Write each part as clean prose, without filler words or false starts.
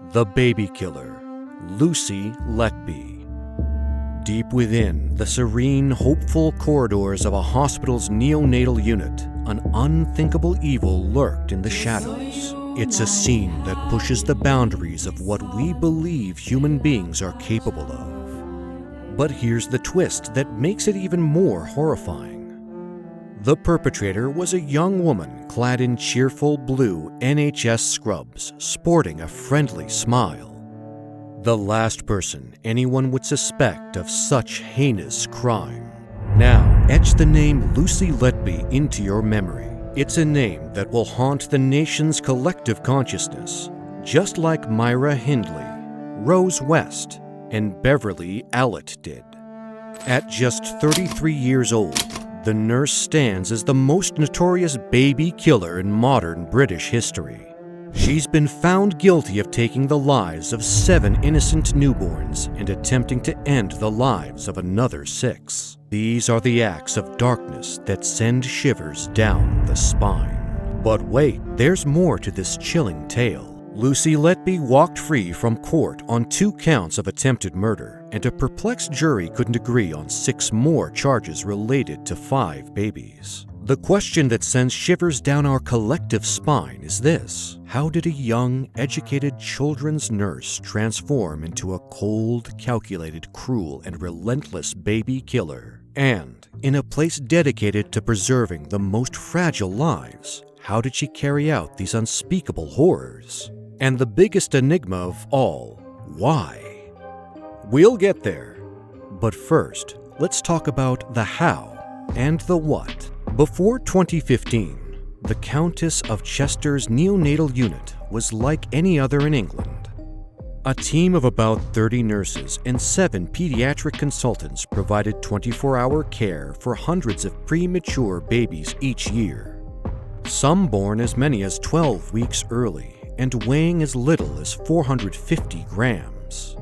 The baby killer, Lucy Letby. Deep within the serene, hopeful corridors of a hospital's neonatal unit, an unthinkable evil lurked in the shadows. It's a scene that pushes the boundaries of what we believe human beings are capable of. But here's the twist that makes it even more horrifying. The perpetrator was a young woman clad in cheerful blue NHS scrubs, sporting a friendly smile. The last person anyone would suspect of such heinous crime. Now, etch the name Lucy Letby into your memory. It's a name that will haunt the nation's collective consciousness, just like Myra Hindley, Rose West, and Beverly Allett did. At just 33 years old, the nurse stands as the most notorious baby killer in modern British history. She's been found guilty of taking the lives of 7 innocent newborns and attempting to end the lives of another 6. These are the acts of darkness that send shivers down the spine. But wait, there's more to this chilling tale. Lucy Letby walked free from court on 2 counts of attempted murder, and a perplexed jury couldn't agree on 6 more charges related to 5 babies. The question that sends shivers down our collective spine is this: how did a young, educated children's nurse transform into a cold, calculated, cruel, and relentless baby killer? And, in a place dedicated to preserving the most fragile lives, how did she carry out these unspeakable horrors? And the biggest enigma of all, why? We'll get there. But first, let's talk about the how and the what. Before 2015, the Countess of Chester's neonatal unit was like any other in England. A team of about 30 nurses and 7 pediatric consultants provided 24-hour care for hundreds of premature babies each year. Some born as many as 12 weeks early and weighing as little as 450 grams.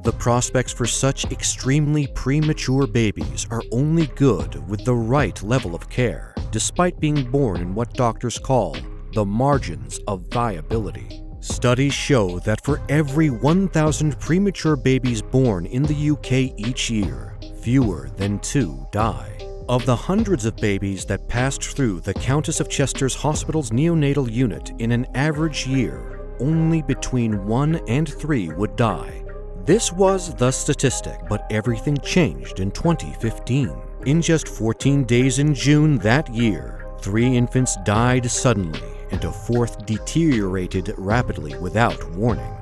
The prospects for such extremely premature babies are only good with the right level of care, despite being born in what doctors call the margins of viability. Studies show that for every 1,000 premature babies born in the UK each year, fewer than 2 die. Of the hundreds of babies that passed through the Countess of Chester's Hospital's neonatal unit in an average year, only between 1 and 3 would die. This was the statistic, but everything changed in 2015. In just 14 days in June that year, 3 infants died suddenly, and a 4th deteriorated rapidly without warning.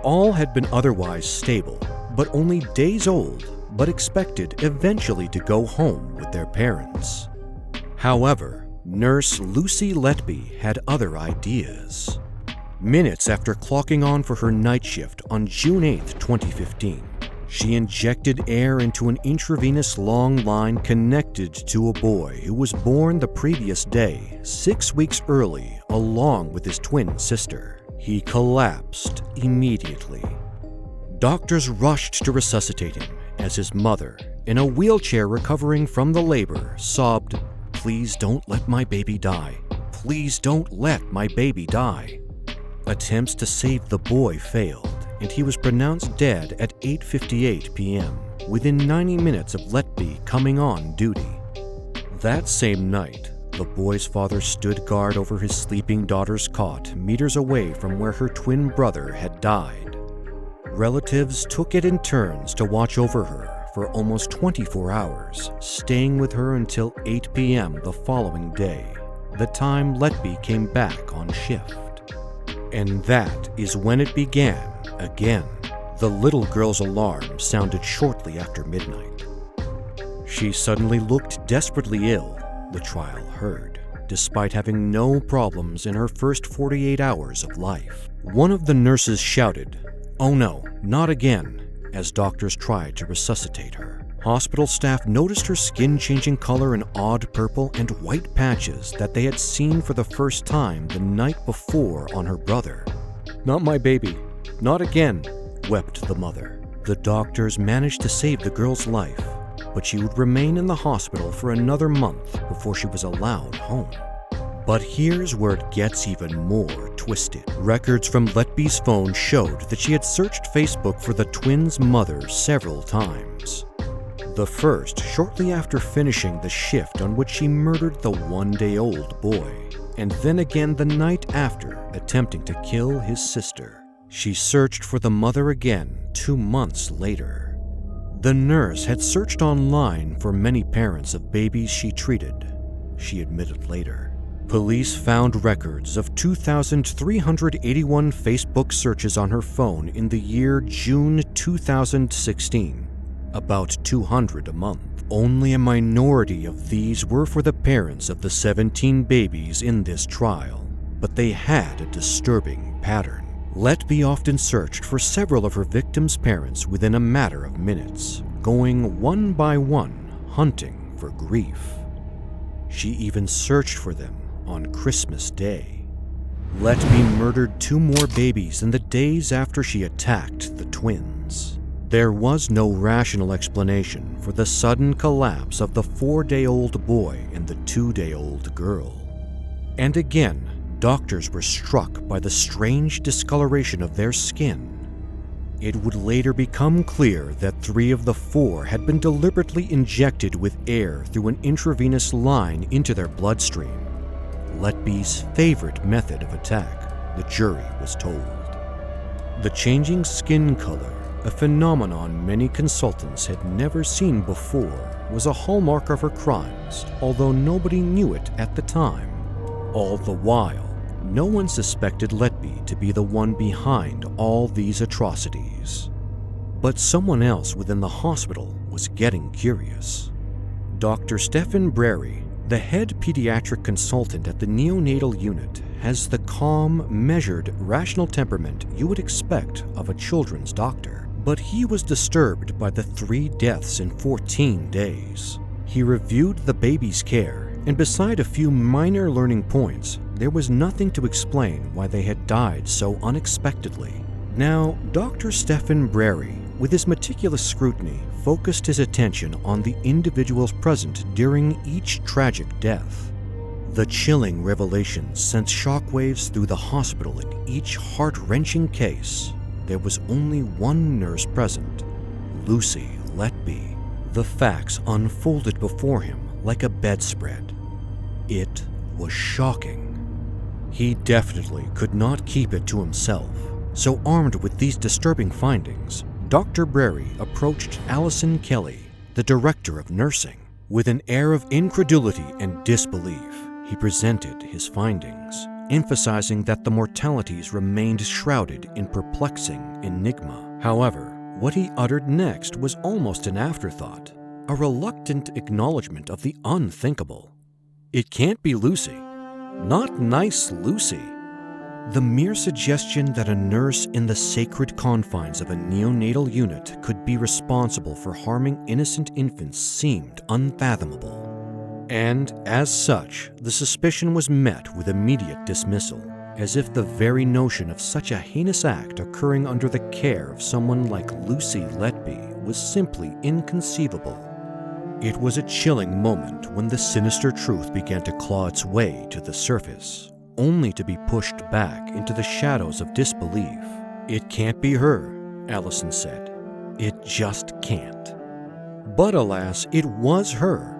All had been otherwise stable, but only days old, but expected eventually to go home with their parents. However, Nurse Lucy Letby had other ideas. Minutes after clocking on for her night shift on June 8, 2015, she injected air into an intravenous long line connected to a boy who was born the previous day, 6 weeks early, along with his twin sister. He collapsed immediately. Doctors rushed to resuscitate him as his mother, in a wheelchair recovering from the labor, sobbed, "Please don't let my baby die. Please don't let my baby die." Attempts to save the boy failed, and he was pronounced dead at 8:58 p.m., within 90 minutes of Letby coming on duty. That same night, the boy's father stood guard over his sleeping daughter's cot meters away from where her twin brother had died. Relatives took it in turns to watch over her for almost 24 hours, staying with her until 8 p.m. the following day, the time Letby came back on shift. And that is when it began again. The little girl's alarm sounded shortly after midnight. She suddenly looked desperately ill, the trial heard, despite having no problems in her first 48 hours of life. One of the nurses shouted, "Oh no, not again," as doctors tried to resuscitate her. Hospital staff noticed her skin changing color in odd purple and white patches that they had seen for the first time the night before on her brother. "Not my baby, not again," wept the mother. The doctors managed to save the girl's life, but she would remain in the hospital for another month before she was allowed home. But here's where it gets even more twisted. Records from Letby's phone showed that she had searched Facebook for the twins' mother several times. The first shortly after finishing the shift on which she murdered the one-day-old boy, and then again the night after, attempting to kill his sister. She searched for the mother again 2 months later. The nurse had searched online for many parents of babies she treated, she admitted later. Police found records of 2,381 Facebook searches on her phone in the year June 2016, about 200 a month. Only a minority of these were for the parents of the 17 babies in this trial, but they had a disturbing pattern. Letby often searched for several of her victims' parents within a matter of minutes, going one by one, hunting for grief. She even searched for them on Christmas Day. Letby murdered 2 more babies in the days after she attacked the twins. There was no rational explanation for the sudden collapse of the 4-day-old boy and the 2-day-old girl. And again, doctors were struck by the strange discoloration of their skin. It would later become clear that 3 of the 4 had been deliberately injected with air through an intravenous line into their bloodstream. Letby's favorite method of attack, the jury was told. The changing skin color, a phenomenon many consultants had never seen before, was a hallmark of her crimes, although nobody knew it at the time. All the while, no one suspected Letby to be the one behind all these atrocities. But someone else within the hospital was getting curious. Dr. Stephen Brary, the head pediatric consultant at the neonatal unit, has the calm, measured, rational temperament you would expect of a children's doctor. But he was disturbed by the 3 deaths in 14 days. He reviewed the baby's care, and beside a few minor learning points, there was nothing to explain why they had died so unexpectedly. Now, Dr. Stephen Brary, with his meticulous scrutiny, focused his attention on the individuals present during each tragic death. The chilling revelations sent shockwaves through the hospital in each heart-wrenching case. There was only one nurse present, Lucy Letby. The facts unfolded before him like a bedspread. It was shocking. He definitely could not keep it to himself, so armed with these disturbing findings, Dr. Brary approached Allison Kelly, the director of nursing. With an air of incredulity and disbelief, he presented his findings, emphasizing that the mortalities remained shrouded in perplexing enigma. However, what he uttered next was almost an afterthought, a reluctant acknowledgement of the unthinkable. It can't be Lucy. Not nice Lucy. The mere suggestion that a nurse in the sacred confines of a neonatal unit could be responsible for harming innocent infants seemed unfathomable. And, as such, the suspicion was met with immediate dismissal, as if the very notion of such a heinous act occurring under the care of someone like Lucy Letby was simply inconceivable. It was a chilling moment when the sinister truth began to claw its way to the surface, only to be pushed back into the shadows of disbelief. "It can't be her," Allison said. "It just can't." But alas, it was her.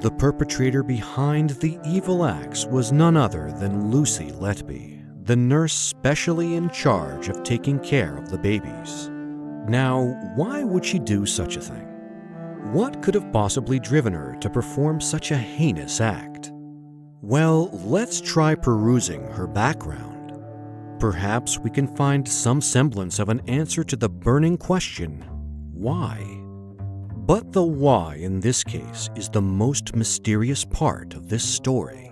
The perpetrator behind the evil acts was none other than Lucy Letby, the nurse specially in charge of taking care of the babies. Now, why would she do such a thing? What could have possibly driven her to perform such a heinous act? Well, let's try perusing her background. Perhaps we can find some semblance of an answer to the burning question, why? But the why in this case is the most mysterious part of this story.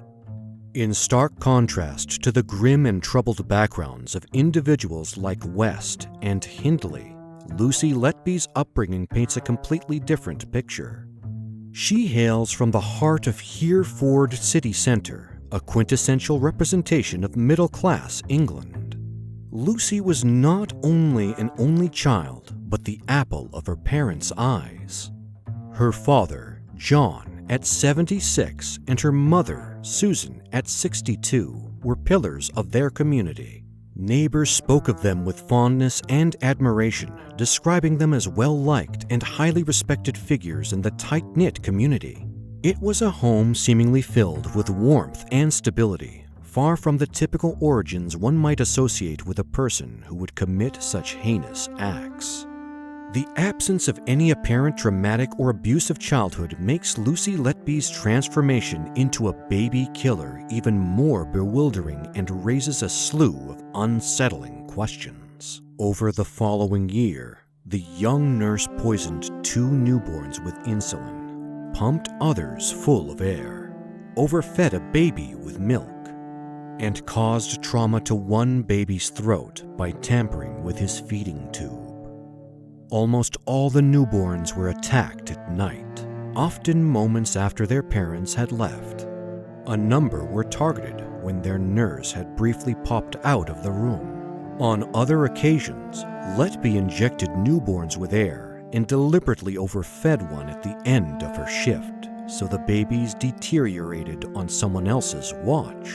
In stark contrast to the grim and troubled backgrounds of individuals like West and Hindley, Lucy Letby's upbringing paints a completely different picture. She hails from the heart of Hereford city centre, a quintessential representation of middle-class England. Lucy was not only an only child, but the apple of her parents' eyes. Her father, John, at 76, and her mother, Susan, at 62, were pillars of their community. Neighbors spoke of them with fondness and admiration, describing them as well-liked and highly respected figures in the tight-knit community. It was a home seemingly filled with warmth and stability, far from the typical origins one might associate with a person who would commit such heinous acts. The absence of any apparent traumatic or abusive childhood makes Lucy Letby's transformation into a baby killer even more bewildering and raises a slew of unsettling questions. Over the following year, the young nurse poisoned 2 newborns with insulin, pumped others full of air, overfed a baby with milk, and caused trauma to one baby's throat by tampering with his feeding tube. Almost all the newborns were attacked at night, often moments after their parents had left. A number were targeted when their nurse had briefly popped out of the room. On other occasions, Letby injected newborns with air and deliberately overfed one at the end of her shift, so the babies deteriorated on someone else's watch.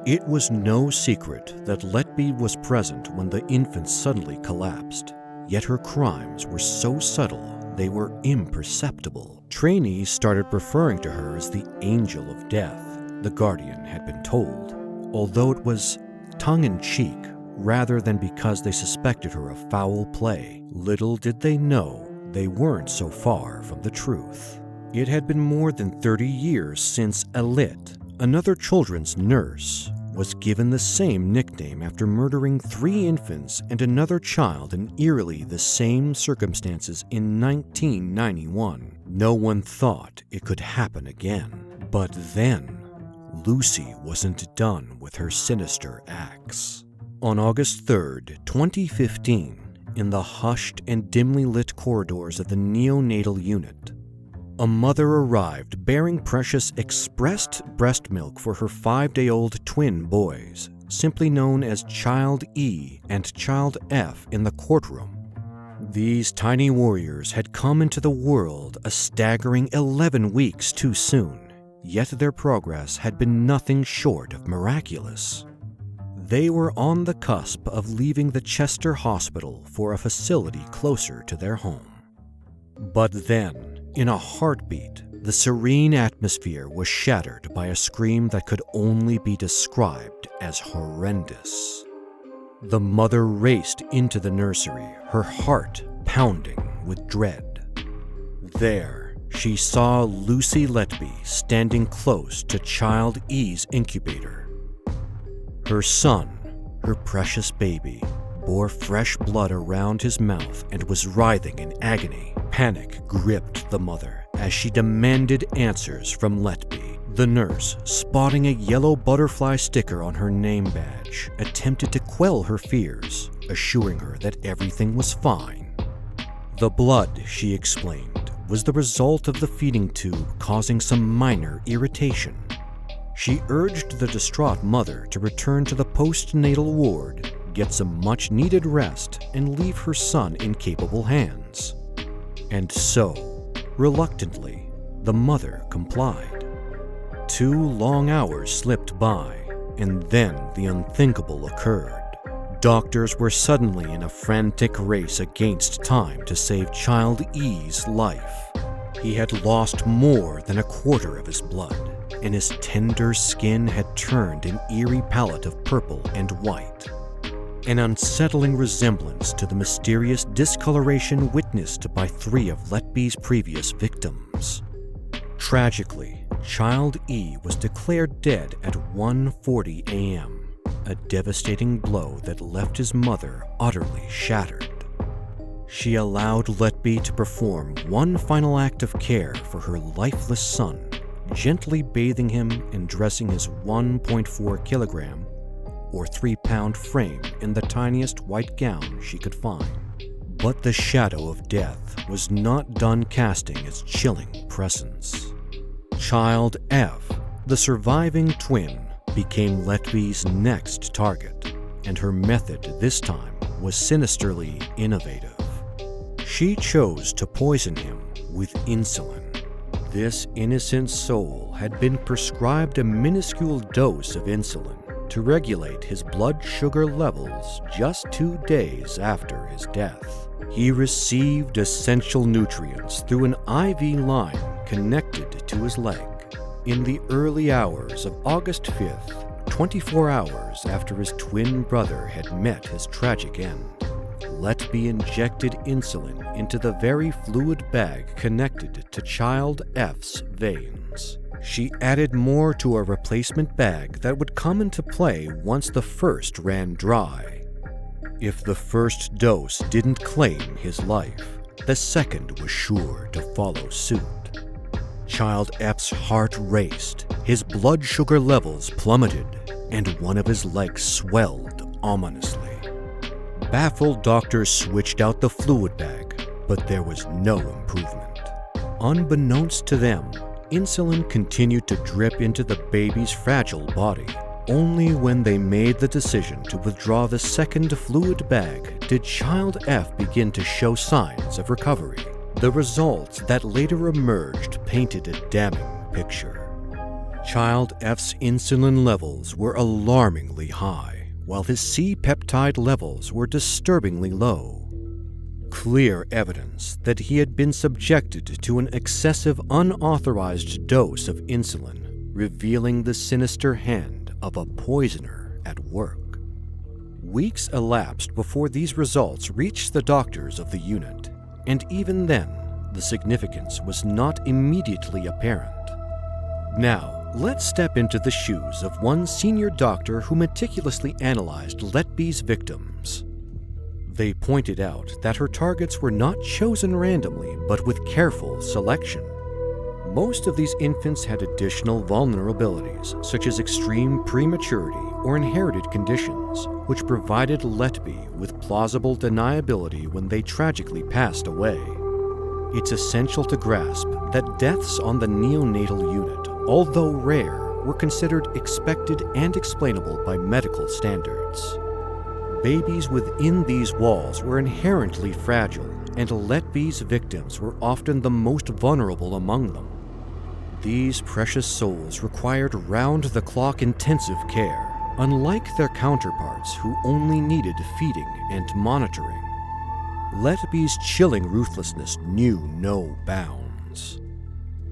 It was no secret that Letby was present when the infant suddenly collapsed. Yet her crimes were so subtle they were imperceptible. Trainees started referring to her as the Angel of Death, the Guardian had been told, although it was tongue-in-cheek rather than because they suspected her of foul play. Little did they know they weren't so far from the truth. It had been more than 30 years since Alit, another children's nurse, was given the same nickname after murdering 3 infants and another child in eerily the same circumstances in 1991. No one thought it could happen again. But then, Lucy wasn't done with her sinister acts. On August 3rd, 2015, in the hushed and dimly lit corridors of the neonatal unit, a mother arrived bearing precious expressed breast milk for her 5-day-old twin boys, simply known as Child E and Child F in the courtroom. These tiny warriors had come into the world a staggering 11 weeks too soon, yet their progress had been nothing short of miraculous. They were on the cusp of leaving the Chester Hospital for a facility closer to their home. But then, in a heartbeat, the serene atmosphere was shattered by a scream that could only be described as horrendous. The mother raced into the nursery, her heart pounding with dread. There, she saw Lucy Letby standing close to Child E's incubator. Her son, her precious baby, bore fresh blood around his mouth and was writhing in agony. Panic gripped the mother as she demanded answers from Letby. The nurse, spotting a yellow butterfly sticker on her name badge, attempted to quell her fears, assuring her that everything was fine. The blood, she explained, was the result of the feeding tube causing some minor irritation. She urged the distraught mother to return to the postnatal ward, get some much-needed rest, and leave her son in capable hands. And so, reluctantly, the mother complied. 2 long hours slipped by, and then the unthinkable occurred. Doctors were suddenly in a frantic race against time to save Child E's life. He had lost more than a quarter of his blood, and his tender skin had turned an eerie palette of purple and white, an unsettling resemblance to the mysterious discoloration witnessed by 3 of Letby's previous victims. Tragically, Child E was declared dead at 1:40 a.m., a devastating blow that left his mother utterly shattered. She allowed Letby to perform one final act of care for her lifeless son, gently bathing him and dressing his 1.4 kilogram or 3-pound frame in the tiniest white gown she could find. But the shadow of death was not done casting its chilling presence. Child F, the surviving twin, became Letby's next target, and her method this time was sinisterly innovative. She chose to poison him with insulin. This innocent soul had been prescribed a minuscule dose of insulin, to regulate his blood sugar levels just 2 days after his death. He received essential nutrients through an IV line connected to his leg. In the early hours of August 5th, 24 hours after his twin brother had met his tragic end, Letby injected insulin into the very fluid bag connected to child F's veins. She added more to a replacement bag that would come into play once the first ran dry. If the first dose didn't claim his life, the second was sure to follow suit. Child F's heart raced, his blood sugar levels plummeted, and one of his legs swelled ominously. Baffled doctors switched out the fluid bag, but there was no improvement. Unbeknownst to them, insulin continued to drip into the baby's fragile body. Only when they made the decision to withdraw the second fluid bag did Child F begin to show signs of recovery. The results that later emerged painted a damning picture. Child F's insulin levels were alarmingly high, while his C-peptide levels were disturbingly low. Clear evidence that he had been subjected to an excessive unauthorized dose of insulin, revealing the sinister hand of a poisoner at work. Weeks elapsed before these results reached the doctors of the unit, and even then, the significance was not immediately apparent. Now, let's step into the shoes of one senior doctor who meticulously analyzed Letby's victims. They pointed out that her targets were not chosen randomly, but with careful selection. Most of these infants had additional vulnerabilities, such as extreme prematurity or inherited conditions, which provided Letby with plausible deniability when they tragically passed away. It's essential to grasp that deaths on the neonatal unit, although rare, were considered expected and explainable by medical standards. Babies within these walls were inherently fragile, and Letby's victims were often the most vulnerable among them. These precious souls required round-the-clock intensive care, unlike their counterparts who only needed feeding and monitoring. Letby's chilling ruthlessness knew no bounds.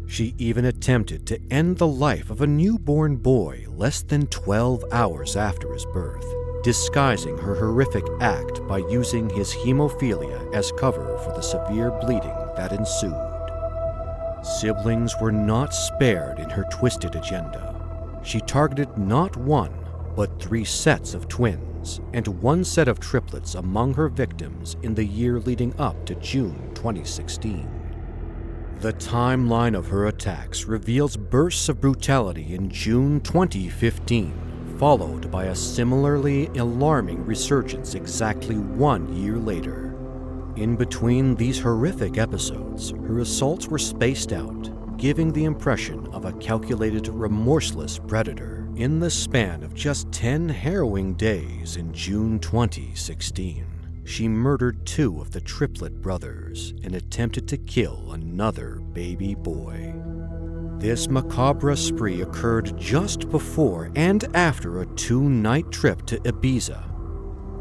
She even attempted to end the life of a newborn boy less than 12 hours after his birth, disguising her horrific act by using his hemophilia as cover for the severe bleeding that ensued. Siblings were not spared in her twisted agenda. She targeted not one, but 3 sets of twins and 1 set of triplets among her victims in the year leading up to June 2016. The timeline of her attacks reveals bursts of brutality in June 2015, followed by a similarly alarming resurgence exactly 1 year later. In between these horrific episodes, her assaults were spaced out, giving the impression of a calculated, remorseless predator. In the span of just 10 harrowing days in June 2016, she murdered 2 of the triplet brothers and attempted to kill another baby boy. This macabre spree occurred just before and after a 2-night trip to Ibiza,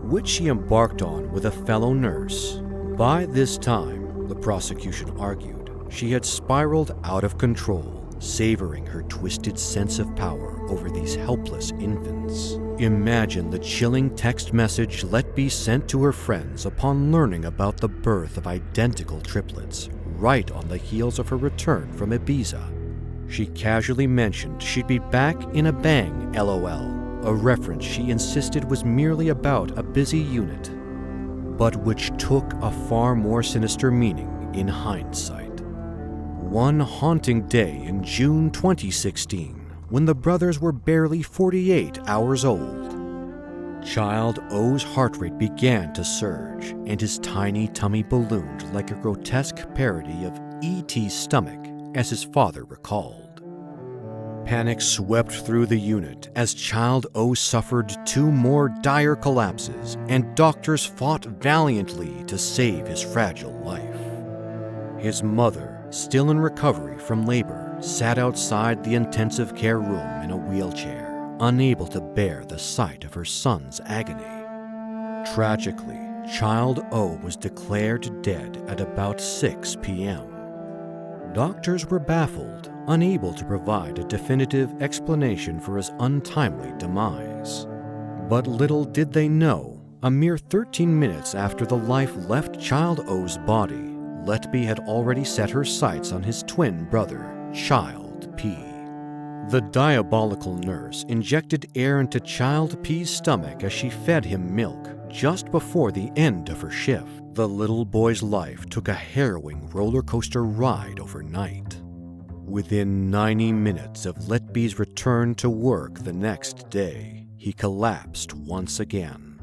which she embarked on with a fellow nurse. By this time, the prosecution argued, she had spiraled out of control, savoring her twisted sense of power over these helpless infants. Imagine the chilling text message Letby sent to her friends upon learning about the birth of identical triplets, right on the heels of her return from Ibiza. She casually mentioned she'd be back in a bang, LOL, a reference she insisted was merely about a busy unit, but which took a far more sinister meaning in hindsight. One haunting day in June 2016, when the brothers were barely 48 hours old, Child O's heart rate began to surge, and his tiny tummy ballooned like a grotesque parody of E.T.'s stomach, as his father recalled. Panic swept through the unit as Child O suffered 2 more dire collapses, and doctors fought valiantly to save his fragile life. His mother, still in recovery from labor, sat outside the intensive care room in a wheelchair, unable to bear the sight of her son's agony. Tragically, Child O was declared dead at about 6 p.m. Doctors were baffled, unable to provide a definitive explanation for his untimely demise. But little did they know, a mere 13 minutes after the life left Child O's body, Letby had already set her sights on his twin brother, Child P. The diabolical nurse injected air into Child P's stomach as she fed him milk just before the end of her shift. The little boy's life took a harrowing roller coaster ride overnight. Within 90 minutes of Letby's return to work the next day, he collapsed once again.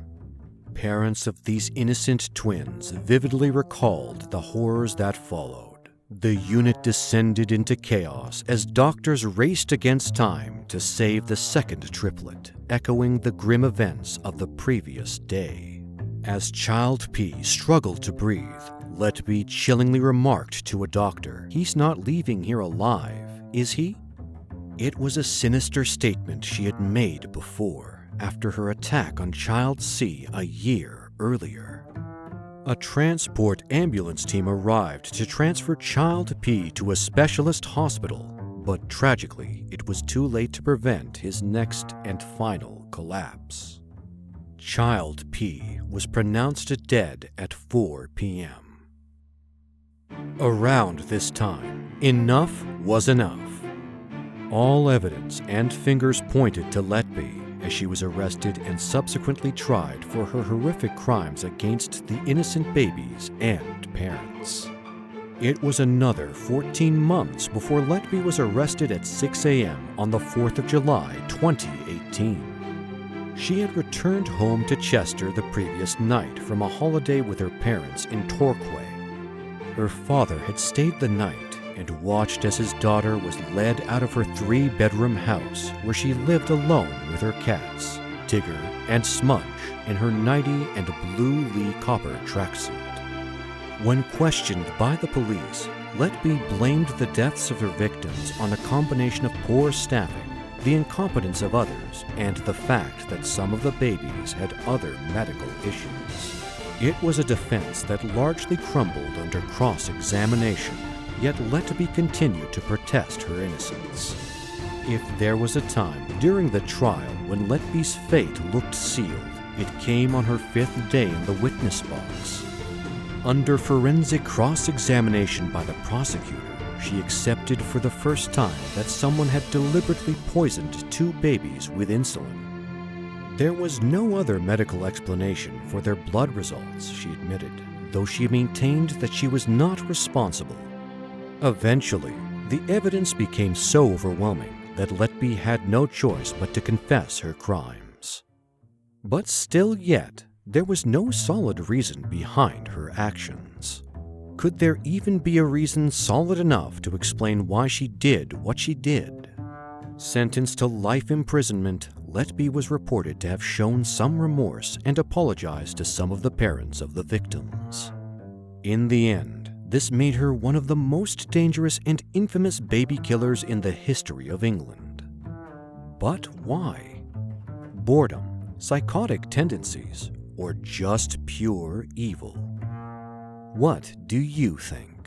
Parents of these innocent twins vividly recalled the horrors that followed. The unit descended into chaos as doctors raced against time to save the second triplet, echoing the grim events of the previous day. As Child P struggled to breathe, Letby chillingly remarked to a doctor, "He's not leaving here alive, is he?" It was a sinister statement she had made before, after her attack on Child C a year earlier. A transport ambulance team arrived to transfer Child P to a specialist hospital, but tragically, it was too late to prevent his next and final collapse. Child P was pronounced dead at 4 p.m. Around this time, enough was enough. All evidence and fingers pointed to Letby as she was arrested and subsequently tried for her horrific crimes against the innocent babies and parents. It was another 14 months before Letby was arrested at 6 a.m. on the 4th of July, 2018. She had returned home to Chester the previous night from a holiday with her parents in Torquay. Her father had stayed the night and watched as his daughter was led out of her 3-bedroom house where she lived alone with her cats, Tigger and Smudge, in her nightie and blue Lee Copper tracksuit. When questioned by the police, Letby blamed the deaths of her victims on a combination of poor staffing, the incompetence of others, and the fact that some of the babies had other medical issues. It was a defense that largely crumbled under cross-examination, yet Letby continued to protest her innocence. If there was a time during the trial when Letby's fate looked sealed, it came on her 5th day in the witness box. Under forensic cross-examination by the prosecutor, she accepted for the first time that someone had deliberately poisoned 2 babies with insulin. There was no other medical explanation for their blood results, she admitted, though she maintained that she was not responsible. Eventually, the evidence became so overwhelming that Letby had no choice but to confess her crimes. But still yet, there was no solid reason behind her actions. Could there even be a reason solid enough to explain why she did what she did? Sentenced to life imprisonment, Letby was reported to have shown some remorse and apologized to some of the parents of the victims. In the end, this made her one of the most dangerous and infamous baby killers in the history of England. But why? Boredom, psychotic tendencies, or just pure evil? What do you think?